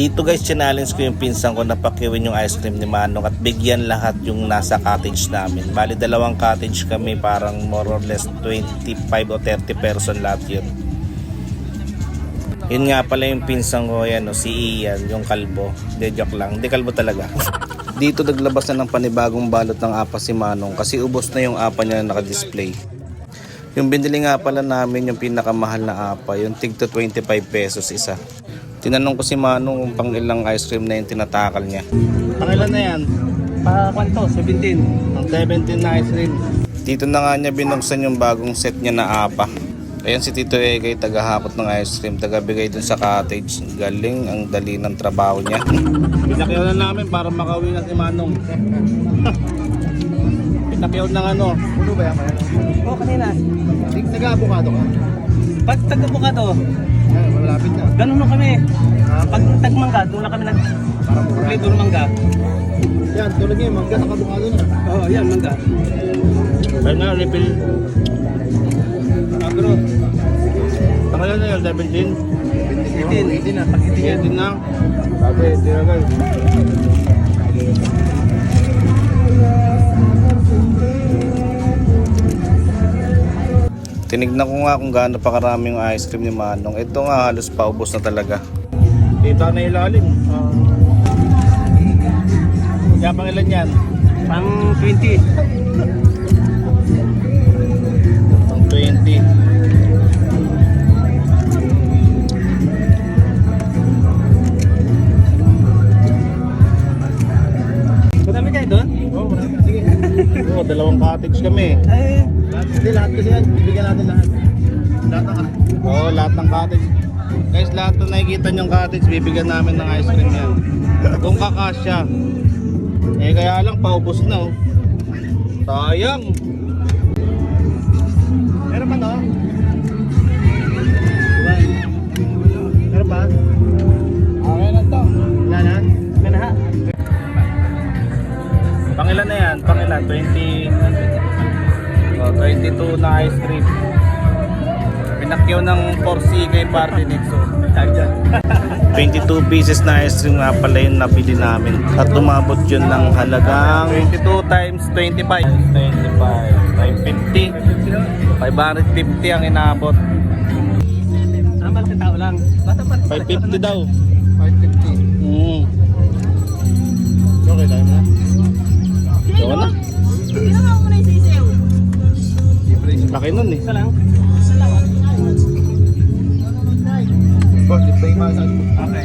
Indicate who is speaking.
Speaker 1: Dito guys, challenge ko yung pinsan ko na pakiwin yung ice cream ni Manong at bigyan lahat yung nasa cottage namin. Bali dalawang cottage kami, parang more or less 25 o 30 person lahat yun. Yun nga pala yung pinsan ko, yan, si Ian, yung kalbo. Hindi, joke lang, hindi kalbo talaga. Dito naglabas na ng panibagong balot ng apa si Manong kasi ubos na yung apa niya na naka-display. Yung binili nga pala namin yung pinakamahal na apa, yung tig to 25 pesos isa. Tinanong ko si Manong kung pang ilang ice cream na yung tinatakal niya. Pang ilan na yan?
Speaker 2: Kwanto, 17.
Speaker 1: Ang 17 na ice cream. Dito na nga niya binuksan yung bagong set niya na apa. Ayan si Tito Egay, tagahakot ng ice cream, tagabigay dun sa cottage. Galing, ang dali ng trabaho niya. Pinakyaw na namin para makauwi na si Manong. Pinakyaw ng ano.
Speaker 2: Puno ba yan? Oo, kanina.
Speaker 1: Nag-avocado ka?
Speaker 2: Pag tag-avocado,
Speaker 1: Malapit na.
Speaker 2: ganun na kami. Pag tag-mangga, doon na kami nag-play doon mangga.
Speaker 1: Yan, tulad niya, mangga sa avocado na.
Speaker 2: Oo, yan, mangga.
Speaker 1: Kaya na, refill.
Speaker 2: Agro.
Speaker 1: Pangalan na yun, 17?
Speaker 2: 18 na, pag 18
Speaker 1: 18 na. Sabi, tiragal. Tinignan ko nga kung gaano pa karami yung ice cream ni Manong. Ito nga halos paubos na talaga. Dito na ilalim. Kaya pang ilan yan?
Speaker 2: Pang 20.
Speaker 1: Pang 20.
Speaker 2: Madami kayo doon?
Speaker 1: Oo, marami. Sige. Oo, dalawang cottage kami.
Speaker 2: Ay,
Speaker 1: Hindi, lahat kasi yan. Bibigyan natin lahat. Oo, lahat ng cottage. Guys, lahat na nakikita niyong cottage, bibigyan namin ng ice cream yan. Kung kakasya. Eh, kaya lang, paubos na oh. Sayang. Meron pa no? Meron pa? Okay na to. Wala na?
Speaker 2: ganaha.
Speaker 1: Pangilan na yan? Pangilan? 22 na ice cream. Pinakyaw ng 4C kay Party Nixo. 22 pieces na ice cream nga pala yung nabili namin. At umabot yun ng halagang 22 times 25. 550. 550 ang inabot.
Speaker 2: Malaki tao lang.
Speaker 1: 550 daw.
Speaker 2: 550.
Speaker 1: Okay, tayo na. Gawa na.
Speaker 3: Ginawa mo na yung sisiw.
Speaker 1: Laki nun eh.
Speaker 2: Isa lang.
Speaker 1: Oh, libre yung mga